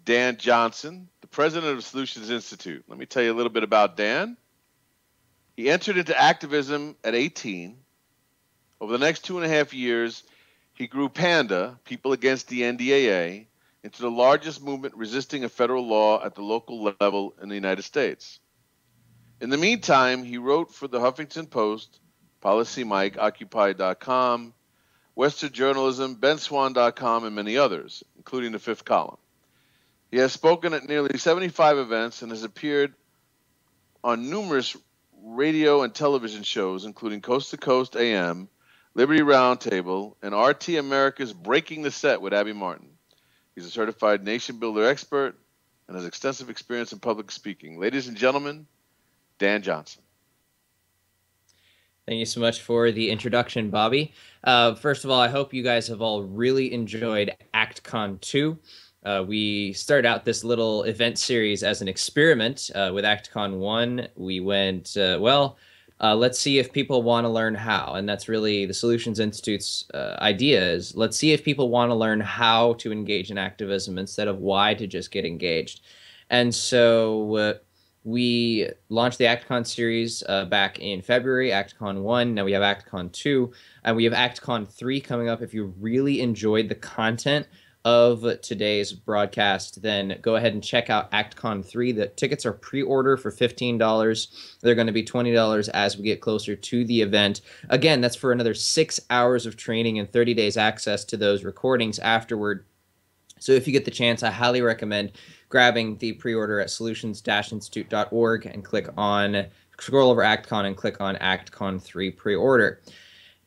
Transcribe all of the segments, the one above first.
Dan Johnson, the president of Solutions Institute. Let me tell you a little bit about Dan. He entered into activism at 18. Over the next 2.5 years, he grew PANDA, People Against the NDAA, into the largest movement resisting a federal law at the local level in the United States. In the meantime, he wrote for the Huffington Post, Policy Mike, Occupy.com, Western Journalism, BenSwan.com, and many others, including the Fifth Column. He has spoken at nearly 75 events and has appeared on numerous radio and television shows, including Coast to Coast AM, Liberty Roundtable, and RT America's Breaking the Set with Abby Martin. He's a certified nation builder expert and has extensive experience in public speaking. Ladies and gentlemen, Dan Johnson. Thank you so much for the introduction, Bobby. First of all, I hope you guys have all really enjoyed ActCon 2. We started out this little event series as an experiment with ActCon 1. We went, let's see if people want to learn how. And that's really the Solutions Institute's idea is let's see if people want to learn how to engage in activism instead of why to just get engaged. And so we launched the ActCon series back in February, ActCon 1. Now we have ActCon 2, and we have ActCon 3 coming up. If you really enjoyed the content of today's broadcast, then go ahead and check out ActCon 3. The tickets are pre-order for $15. They're going to be $20 as we get closer to the event. Again, that's for another 6 hours of training and 30 days access to those recordings afterward. So if you get the chance, I highly recommend grabbing the pre-order at solutions-institute.org and scroll over ActCon and click on ActCon 3 pre-order.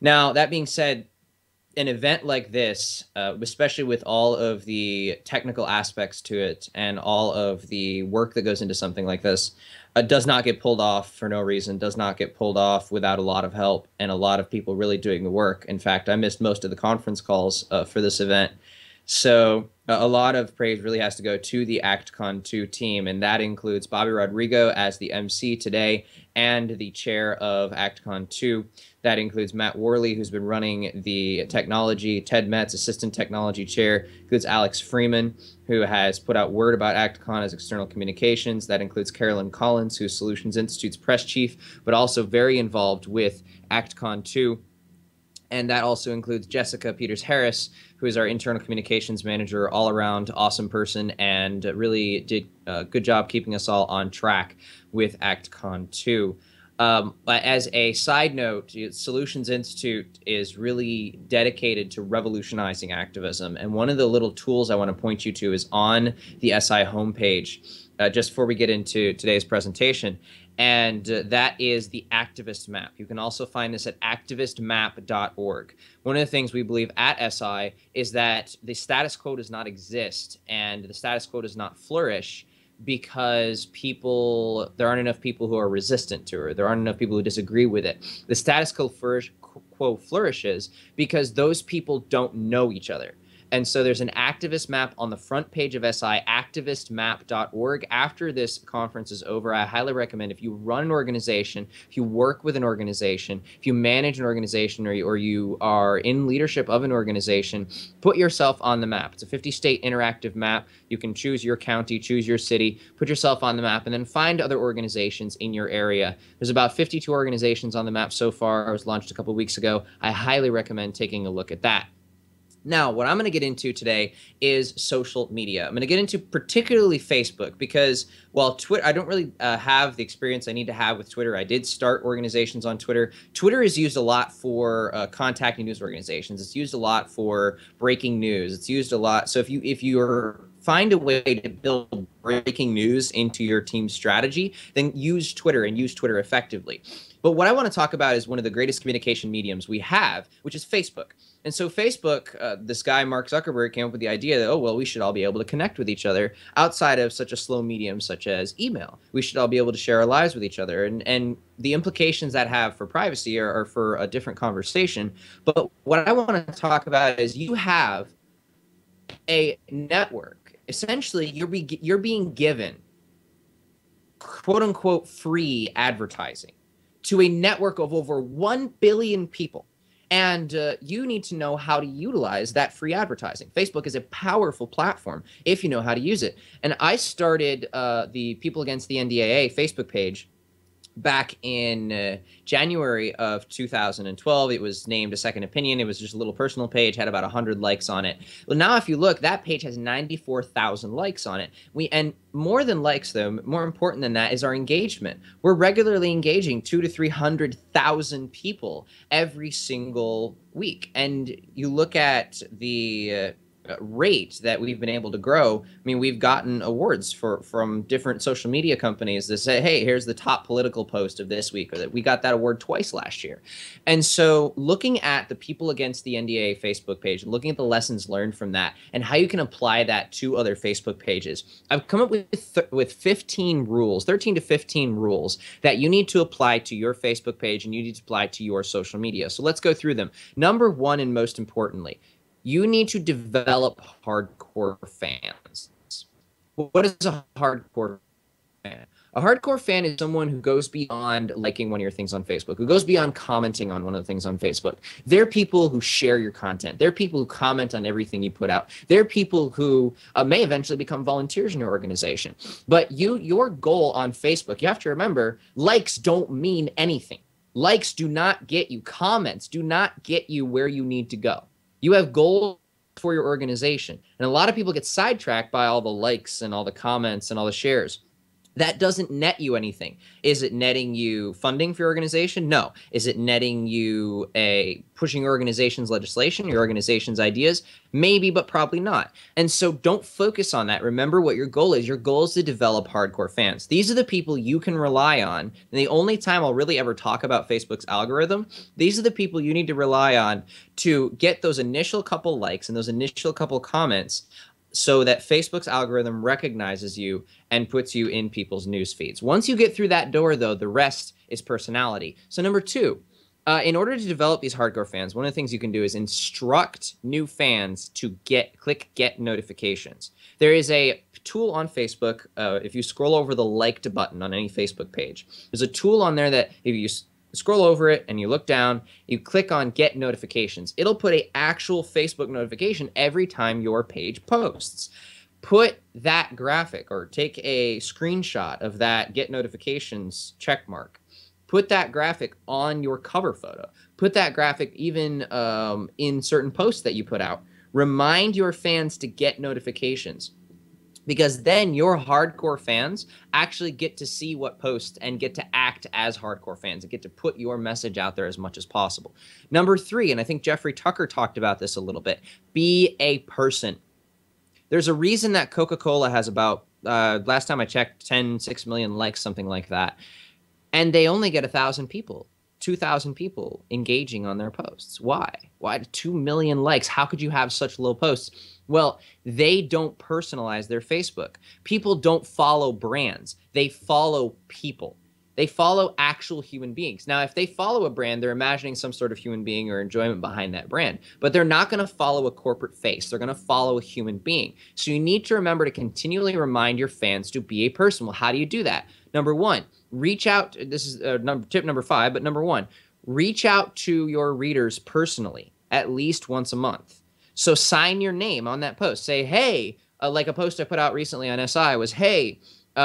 Now, that being said, an event like this, especially with all of the technical aspects to it and all of the work that goes into something like this, does not get pulled off for no reason, does not get pulled off without a lot of help and a lot of people really doing the work. In fact, I missed most of the conference calls for this event. So a lot of praise really has to go to the ActCon 2 team, and that includes Bobby Rodrigo as the MC today and the chair of ActCon 2. That includes Matt Worley, who's been running the technology, Ted Metz, assistant technology chair. Includes Alex Freeman, who has put out word about ActCon as external communications. That includes Carolyn Collins, who's Solutions Institute's press chief, but also very involved with ActCon 2. And that also includes Jessica Peters-Harris, who is our internal communications manager, all-around awesome person, and really did a good job keeping us all on track with ActCon 2. As a side note, Solutions Institute is really dedicated to revolutionizing activism. And one of the little tools I want to point you to is on the SI homepage, just before we get into today's presentation. And that is the activist map. You can also find this at activistmap.org. One of the things we believe at SI is that the status quo does not exist and the status quo does not flourish because there aren't enough people who are resistant to it. There aren't enough people who disagree with it. The status quo flourishes because those people don't know each other. And so there's an activist map on the front page of SI, activistmap.org. After this conference is over, I highly recommend if you run an organization, if you work with an organization, if you manage an organization, or you are in leadership of an organization, put yourself on the map. It's a 50-state interactive map. You can choose your county, choose your city, put yourself on the map, and then find other organizations in your area. There's about 52 organizations on the map so far. It was launched a couple weeks ago. I highly recommend taking a look at that. Now, what I'm going to get into today is social media. I'm going to get into particularly Facebook because while Twitter, I don't really have the experience I need to have with Twitter. I did start organizations on Twitter. Twitter is used a lot for contacting news organizations. It's used a lot for breaking news. It's used a lot. So if you find a way to build breaking news into your team's strategy, then use Twitter and use Twitter effectively. But what I want to talk about is one of the greatest communication mediums we have, which is Facebook. And so Facebook, this guy, Mark Zuckerberg, came up with the idea that, oh, well, we should all be able to connect with each other outside of such a slow medium such as email. We should all be able to share our lives with each other. And the implications that have for privacy are for a different conversation. But what I want to talk about is you have a network. Essentially, you're being given quote-unquote free advertising to a network of over 1 billion people. And you need to know how to utilize that free advertising. Facebook is a powerful platform if you know how to use it. And I started the People Against the NDAA Facebook page back in January of 2012. It was named A Second Opinion. It was just a little personal page, had about 100 likes on it. Well, now if you look, that page has 94,000 likes on it. And more than likes, though, more important than that is our engagement. We're regularly engaging 200,000 to 300,000 people every single week. And you look at the rate that we've been able to grow. I mean, we've gotten awards from different social media companies that say, hey, here's the top political post of this week, or that we got that award twice last year. And so looking at the People Against the NDA Facebook page, looking at the lessons learned from that and how you can apply that to other Facebook pages, I've come up with 15 rules, 13 to 15 rules that you need to apply to your Facebook page and you need to apply to your social media. So let's go through them. Number one, and most importantly, you need to develop hardcore fans. What is a hardcore fan? A hardcore fan is someone who goes beyond liking one of your things on Facebook, who goes beyond commenting on one of the things on Facebook. They're people who share your content. They're people who comment on everything you put out. They're people who may eventually become volunteers in your organization. But your goal on Facebook, you have to remember, likes don't mean anything. Likes do not get you. Comments do not get you where you need to go. You have goals for your organization. And a lot of people get sidetracked by all the likes and all the comments and all the shares. That doesn't net you anything. Is it netting you funding for your organization? No. Is it netting you pushing your organization's legislation, your organization's ideas? Maybe, but probably not. And so don't focus on that. Remember what your goal is. Your goal is to develop hardcore fans. These are the people you can rely on. And the only time I'll really ever talk about Facebook's algorithm, these are the people you need to rely on to get those initial couple likes and those initial couple comments, so that Facebook's algorithm recognizes you and puts you in people's news feeds. Once you get through that door, though, the rest is personality. So number two, in order to develop these hardcore fans, one of the things you can do is instruct new fans to click get notifications. There is a tool on Facebook. If you scroll over the liked button on any Facebook page, there's a tool on there that if you scroll over it and you look down, you click on get notifications. It'll put an actual Facebook notification every time your page posts. Put that graphic or take a screenshot of that get notifications check mark. Put that graphic on your cover photo. Put that graphic even in certain posts that you put out. Remind your fans to get notifications, because then your hardcore fans actually get to see what posts and get to act as hardcore fans and get to put your message out there as much as possible. Number three, and I think Jeffrey Tucker talked about this a little bit, be a person. There's a reason that Coca-Cola has about, last time I checked, 6 million likes, something like that. And they only get 1,000 people, 2,000 people engaging on their posts. Why? Why 2 million likes? How could you have such low posts? Well, they don't personalize their Facebook. People don't follow brands. They follow people. They follow actual human beings. Now, if they follow a brand, they're imagining some sort of human being or enjoyment behind that brand. But they're not going to follow a corporate face. They're going to follow a human being. So you need to remember to continually remind your fans to be a person. Well, how do you do that? Number one, reach out. This is tip number 5, but number 1, reach out to your readers personally at least once a month. So sign your name on that post. Say, hey, like a post I put out recently on SI was, hey,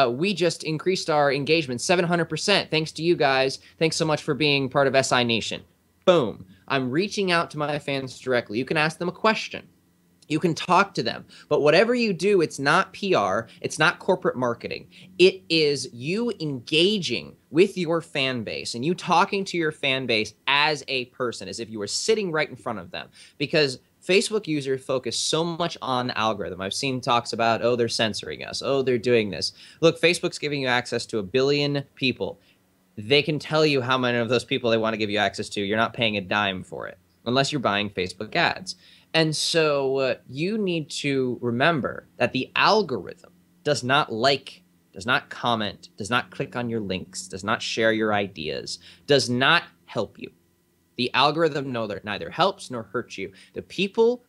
we just increased our engagement 700%. Thanks to you guys. Thanks so much for being part of SI Nation. Boom. I'm reaching out to my fans directly. You can ask them a question. You can talk to them. But whatever you do, it's not PR. It's not corporate marketing. It is you engaging with your fan base and you talking to your fan base as a person, as if you were sitting right in front of them. Because Facebook users focus so much on the algorithm. I've seen talks about, oh, they're censoring us. Oh, they're doing this. Look, Facebook's giving you access to 1 billion people. They can tell you how many of those people they want to give you access to. You're not paying a dime for it unless you're buying Facebook ads. And so you need to remember that the algorithm does not like, does not comment, does not click on your links, does not share your ideas, does not help you. The algorithm neither helps nor hurts you. The people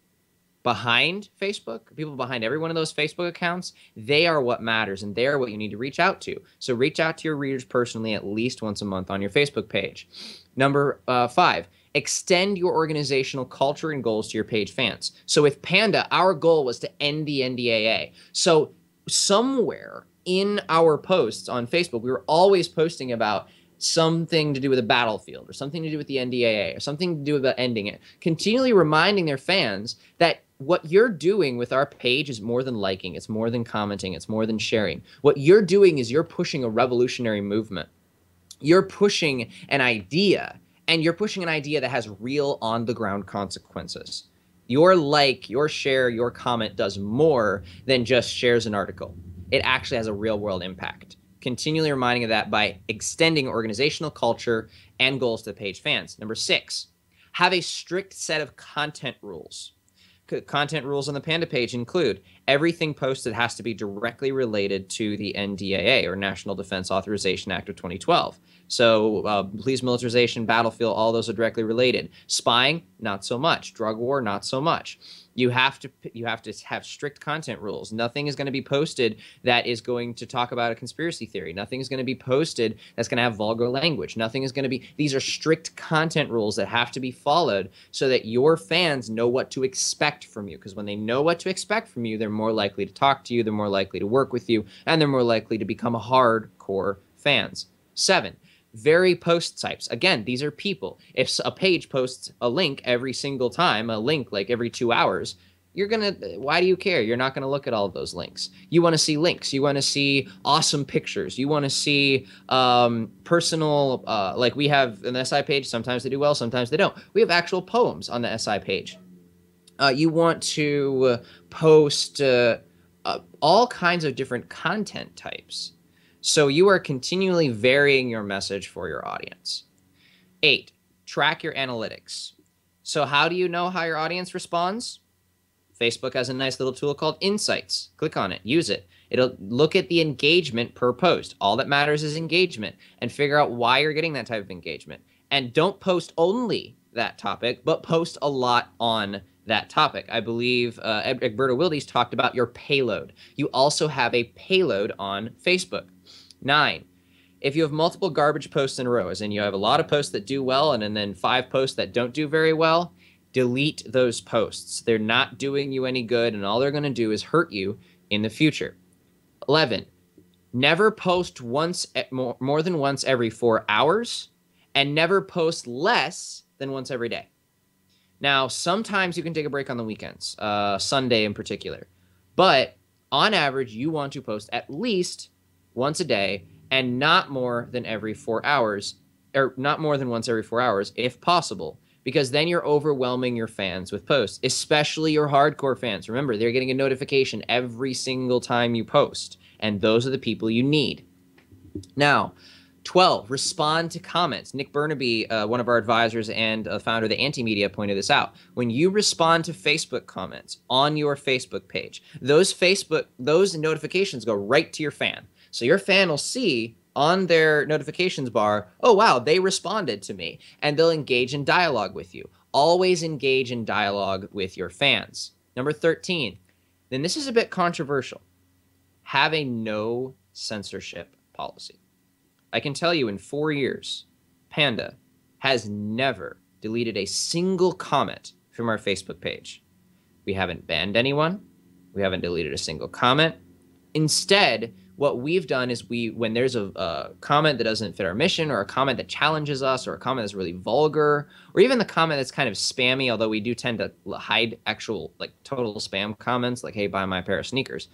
behind Facebook, people behind every one of those Facebook accounts, they are what matters, and they are what you need to reach out to. So reach out to your readers personally at least once a month on your Facebook page. Number 5, extend your organizational culture and goals to your page fans. So with Panda, our goal was to end the NDAA. So somewhere in our posts on Facebook, we were always posting about something to do with a battlefield or something to do with the NDAA or something to do about ending it, continually reminding their fans that what you're doing with our page is more than liking, it's more than commenting, it's more than sharing. What you're doing is you're pushing a revolutionary movement. You're pushing an idea, and you're pushing an idea that has real on-the-ground consequences. Your like, your share, your comment does more than just shares an article. It actually has a real-world impact. Continually reminding of that by extending organizational culture and goals to the page fans. Number 6, have a strict set of content rules. Content rules on the Panda page include everything posted has to be directly related to the NDAA, or National Defense Authorization Act of 2012. So police militarization, battlefield, all those are directly related. Spying, not so much. Drug war, not so much. You have to have strict content rules. Nothing is going to be posted that is going to talk about a conspiracy theory. Nothing is going to be posted that's going to have vulgar language. Nothing is going to be. These are strict content rules that have to be followed so that your fans know what to expect from you. Because when they know what to expect from you, they're more likely to talk to you, they're more likely to work with you, and they're more likely to become hardcore fans. 7, vary post types. Again, these are people. If a page posts a link every single time, a link like every 2 hours, why do you care? You're not going to look at all of those links. You want to see links. You want to see awesome pictures. You want to see personal, like we have an SI page. Sometimes they do well, sometimes they don't. We have actual poems on the SI page. You want to post all kinds of different content types. So you are continually varying your message for your audience. 8, track your analytics. So how do you know how your audience responds? Facebook has a nice little tool called Insights. Click on it, use it. It'll look at the engagement per post. All that matters is engagement, and figure out why you're getting that type of engagement. And don't post only that topic, but post a lot on that topic. I believe Egberto Wildes talked about your payload. You also have a payload on Facebook. 9, if you have multiple garbage posts in a row, as in you have a lot of posts that do well and then 5 posts that don't do very well, delete those posts. They're not doing you any good, and all they're going to do is hurt you in the future. 11, never post more than once every 4 hours, and never post less than once every day. Now, sometimes you can take a break on the weekends, Sunday in particular, but on average, you want to post at least once a day, and not more than every 4 hours, or not more than once every 4 hours, if possible, because then you're overwhelming your fans with posts, especially your hardcore fans. Remember, they're getting a notification every single time you post, and those are the people you need. Now, 12, respond to comments. Nick Burnaby, one of our advisors and founder of the Anti-Media, pointed this out. When you respond to Facebook comments on your Facebook page, those notifications go right to your fan. So your fan will see on their notifications bar, oh, wow, they responded to me, and they'll engage in dialogue with you. Always engage in dialogue with your fans. Number 13, then this is a bit controversial. Have a no censorship policy. I can tell you in 4 years, Panda has never deleted a single comment from our Facebook page. We haven't banned anyone. We haven't deleted a single comment. Instead, what we've done is when there's a comment that doesn't fit our mission, or a comment that challenges us, or a comment that's really vulgar, or even the comment that's kind of spammy, although we do tend to hide actual like total spam comments, like, hey, buy my pair of sneakers.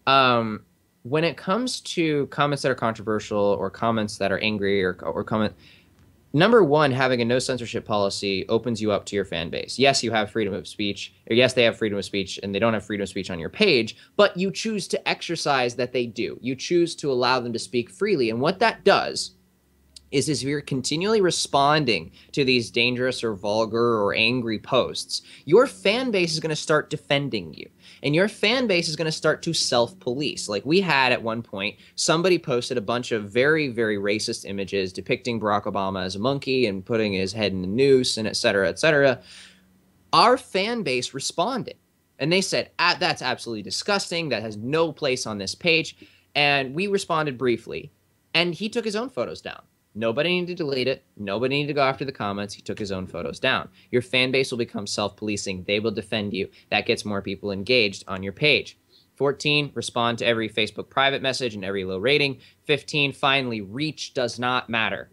When it comes to comments that are controversial, or comments that are angry, or comment, number one, having a no censorship policy opens you up to your fan base. Yes, you have freedom of speech, or yes, they have freedom of speech, and they don't have freedom of speech on your page, but you choose to exercise that they do. You choose to allow them to speak freely, and what that does is if you're continually responding to these dangerous or vulgar or angry posts, your fan base is going to start defending you. And your fan base is going to start to self-police. Like we had at one point, somebody posted a bunch of very, very racist images depicting Barack Obama as a monkey and putting his head in a noose and et cetera, et cetera. Our fan base responded. And they said, that's absolutely disgusting. That has no place on this page. And we responded briefly. And he took his own photos down. Nobody needed to delete it. Nobody needed to go after the comments. He took his own photos down. Your fan base will become self-policing. They will defend you. That gets more people engaged on your page. 14, respond to every Facebook private message and every low rating. 15, finally, reach does not matter.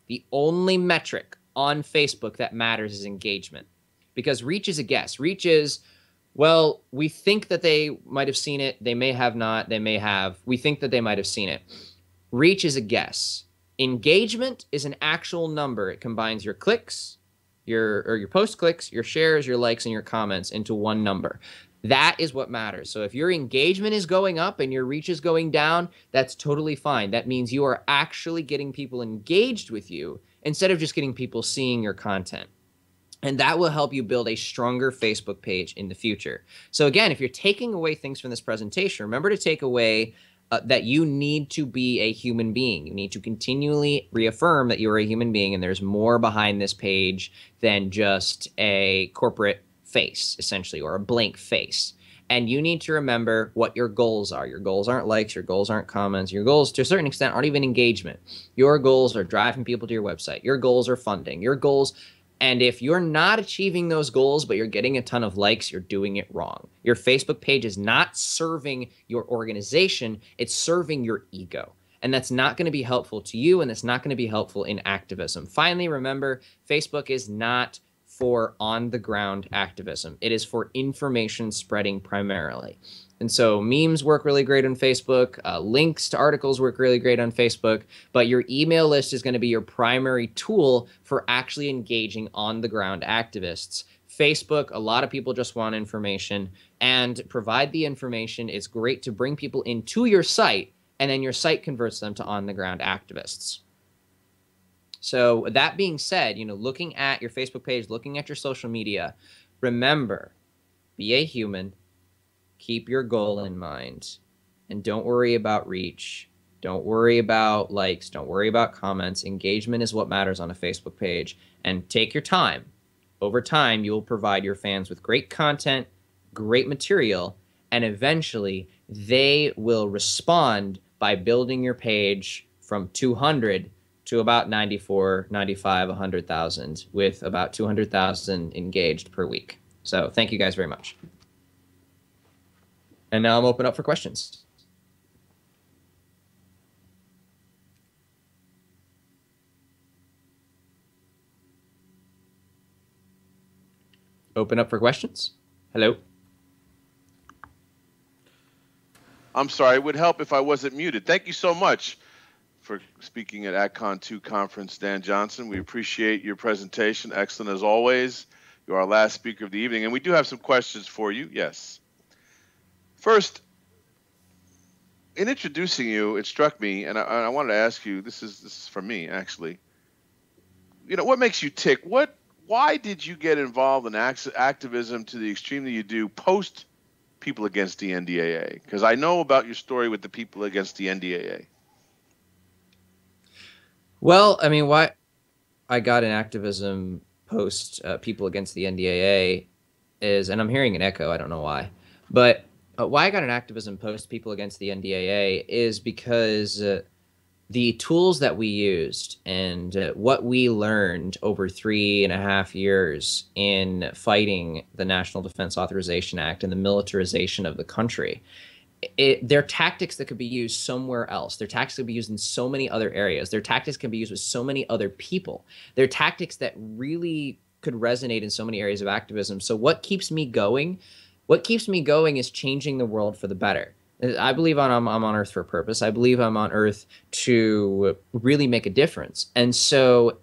The only metric on Facebook that matters is engagement. Because reach is a guess. Reach is, well, we think that they might have seen it. They may have not. They may have. We think that they might have seen it. Reach is a guess. Engagement is an actual number. It combines your clicks, your post clicks, your shares, your likes, and your comments into one number. That is what matters. So if your engagement is going up and your reach is going down, that's totally fine. That means you are actually getting people engaged with you instead of just getting people seeing your content. And that will help you build a stronger Facebook page in the future. So again, if you're taking away things from this presentation, remember to take away that you need to be a human being. You need to continually reaffirm that you're a human being and there's more behind this page than just a corporate face, essentially, or a blank face. And you need to remember what your goals are. Your goals aren't likes, your goals aren't comments, your goals to a certain extent aren't even engagement. Your goals are driving people to your website. Your goals are funding. Your goals, and if you're not achieving those goals, but you're getting a ton of likes, you're doing it wrong. Your Facebook page is not serving your organization, it's serving your ego. And that's not going to be helpful to you, and it's not going to be helpful in activism. Finally, remember, Facebook is not for on-the-ground activism. It is for information spreading primarily. And so memes work really great on Facebook. Links to articles work really great on Facebook. But your email list is going to be your primary tool for actually engaging on-the-ground activists. Facebook, a lot of people just want information. And provide the information. It's great to bring people into your site, and then your site converts them to on-the-ground activists. So that being said, looking at your Facebook page, looking at your social media, remember, be a human, keep your goal in mind, and don't worry about reach. Don't worry about likes. Don't worry about comments. Engagement is what matters on a Facebook page. And take your time. Over time, you will provide your fans with great content, great material, and eventually they will respond by building your page from 200 to about 94, 95, 100,000 with about 200,000 engaged per week. So thank you guys very much. And now I'm open up for questions. Open up for questions. Hello. I'm sorry. It would help if I wasn't muted. Thank you so much for speaking at ActCon 2 conference, Dan Johnson. We appreciate your presentation. Excellent as always. You're our last speaker of the evening, and we do have some questions for you. Yes. First, in introducing you, it struck me, and I wanted to ask you. This is for me, actually. What makes you tick? Why did you get involved in activism to the extreme that you do post People Against the NDAA? Because I know about your story with the People Against the NDAA. Well, I mean, why I got in activism post People Against the NDAA is, and I'm hearing an echo, I don't know why, but why I got in activism post People Against the NDAA is because the tools that we used and what we learned over 3.5 years in fighting the National Defense Authorization Act and the militarization of the country, they're tactics that could be used somewhere else. Their tactics could be used in so many other areas. Their tactics can be used with so many other people. They're tactics that really could resonate in so many areas of activism. So what keeps me going? What keeps me going is changing the world for the better. I believe I'm on Earth for a purpose. I believe I'm on Earth to really make a difference. And so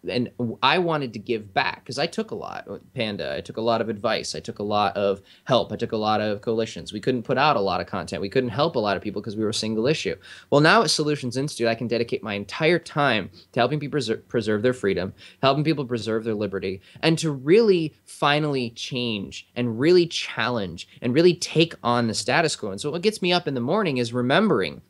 and I wanted to give back because I took a lot, Panda. I took a lot of advice. I took a lot of help. I took a lot of coalitions. We couldn't put out a lot of content. We couldn't help a lot of people because we were a single issue. Well, now at Solutions Institute, I can dedicate my entire time to helping people preserve their freedom, helping people preserve their liberty, and to really finally change and really challenge and really take on the status quo. And so what gets me up in the morning is remembering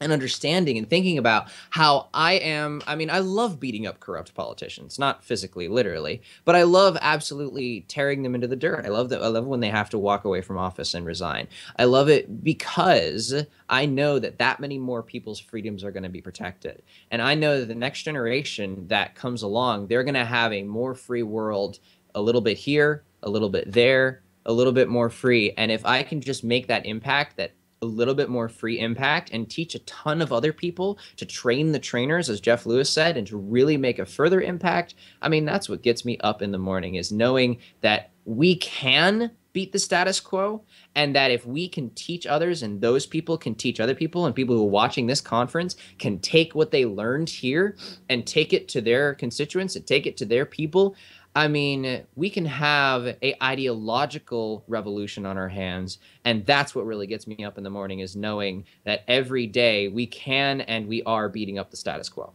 and understanding and thinking about how I mean, I love beating up corrupt politicians, not physically, literally, but I love absolutely tearing them into the dirt. I love when they have to walk away from office and resign. I love it because I know that many more people's freedoms are going to be protected. And I know that the next generation that comes along, they're going to have a more free world, a little bit here, a little bit there, a little bit more free. And if I can just make that impact, that a little bit more free impact, and teach a ton of other people to train the trainers, as Jeff Lewis said, and to really make a further impact. I mean, that's what gets me up in the morning, is knowing that we can beat the status quo, and that if we can teach others, and those people can teach other people, and people who are watching this conference can take what they learned here and take it to their constituents and take it to their people. I mean, we can have a ideological revolution on our hands, and that's what really gets me up in the morning, is knowing that every day we can and we are beating up the status quo.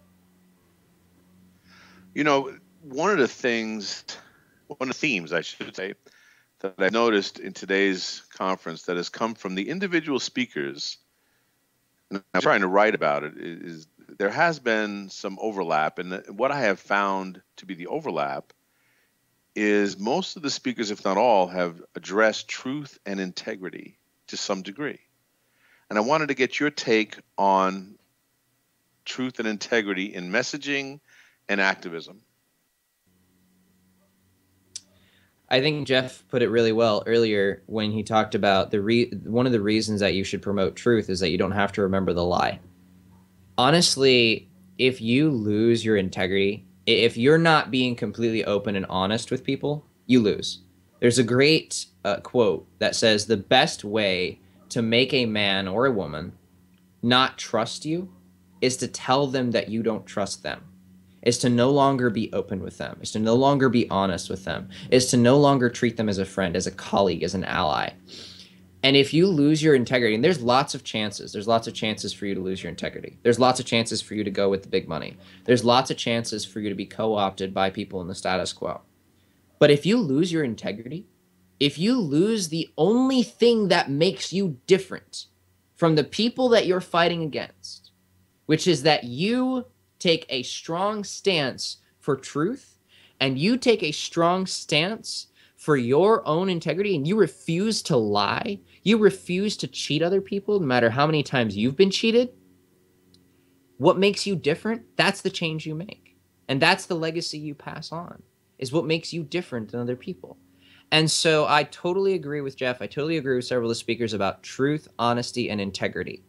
You know, one of the themes, I should say, that I noticed in today's conference that has come from the individual speakers, and I'm trying to write about it, is there has been some overlap. And what I have found to be the overlap is most of the speakers, if not all, have addressed truth and integrity to some degree. And I wanted to get your take on truth and integrity in messaging and activism. I think Jeff put it really well earlier when he talked about one of the reasons that you should promote truth is that you don't have to remember the lie. Honestly, if you lose your integrity, if you're not being completely open and honest with people, you lose. There's a great quote that says, the best way to make a man or a woman not trust you is to tell them that you don't trust them, is to no longer be open with them, is to no longer be honest with them, is to no longer treat them as a friend, as a colleague, as an ally. And if you lose your integrity, and there's lots of chances for you to lose your integrity. There's lots of chances for you to go with the big money. There's lots of chances for you to be co-opted by people in the status quo. But if you lose your integrity, if you lose the only thing that makes you different from the people that you're fighting against, which is that you take a strong stance for truth, and you take a strong stance for your own integrity, and you refuse to lie, you refuse to cheat other people, no matter how many times you've been cheated, what makes you different? That's the change you make. And that's the legacy you pass on, is what makes you different than other people. And so I totally agree with Jeff. I totally agree with several of the speakers about truth, honesty, and integrity.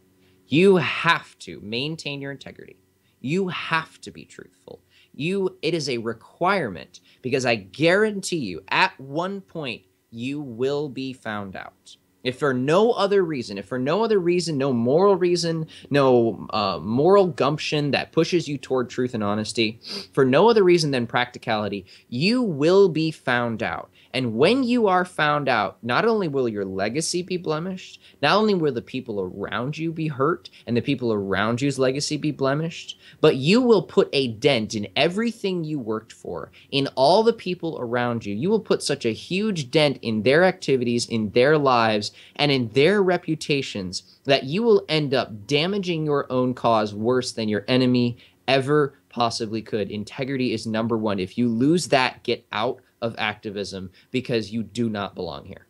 You have to maintain your integrity. You have to be truthful. It is a requirement, because I guarantee you at one point you will be found out. If for no other reason, no moral reason, no moral gumption that pushes you toward truth and honesty, for no other reason than practicality, you will be found out. And when you are found out, not only will your legacy be blemished, not only will the people around you be hurt and the people around you's legacy be blemished, but you will put a dent in everything you worked for, in all the people around you. You will put such a huge dent in their activities, in their lives, and in their reputations, that you will end up damaging your own cause worse than your enemy ever possibly could. Integrity is number one. If you lose that, get out of activism, because you do not belong here.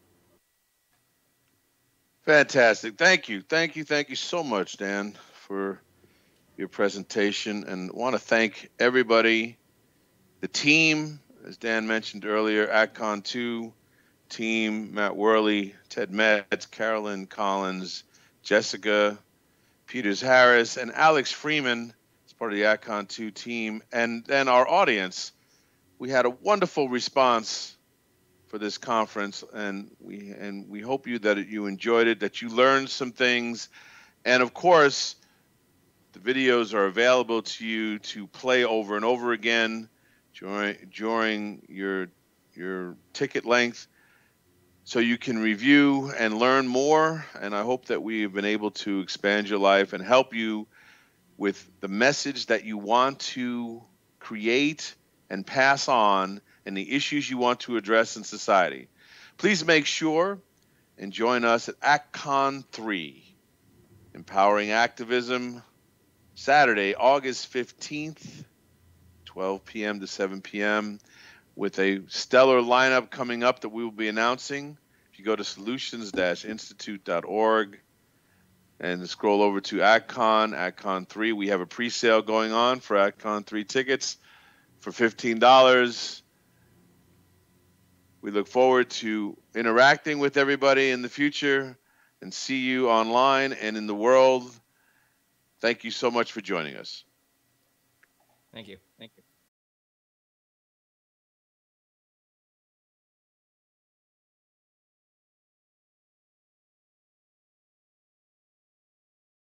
Fantastic. Thank you so much, Dan, for your presentation. And I want to thank everybody, the team, as Dan mentioned earlier, ActCon 2 team, Matt Worley, Ted Metz, Carolyn Collins, Jessica Peters-Harris, and Alex Freeman as part of the ActCon 2 team. And then our audience. We had a wonderful response for this conference, and we hope that you enjoyed it, that you learned some things, and of course, the videos are available to you to play over and over again during your ticket length, so you can review and learn more. And I hope that we have been able to expand your life and help you with the message that you want to create and pass on, and the issues you want to address in society. Please make sure and join us at ActCon 3 Empowering Activism, Saturday, August 15th, 12 p.m. to 7 p.m., with a stellar lineup coming up that we will be announcing. If you go to solutions-institute.org and scroll over to ActCon 3, we have a pre-sale going on for ActCon 3 tickets for $15. We look forward to interacting with everybody in the future and see you online and in the world. Thank you so much for joining us. Thank you. Thank you.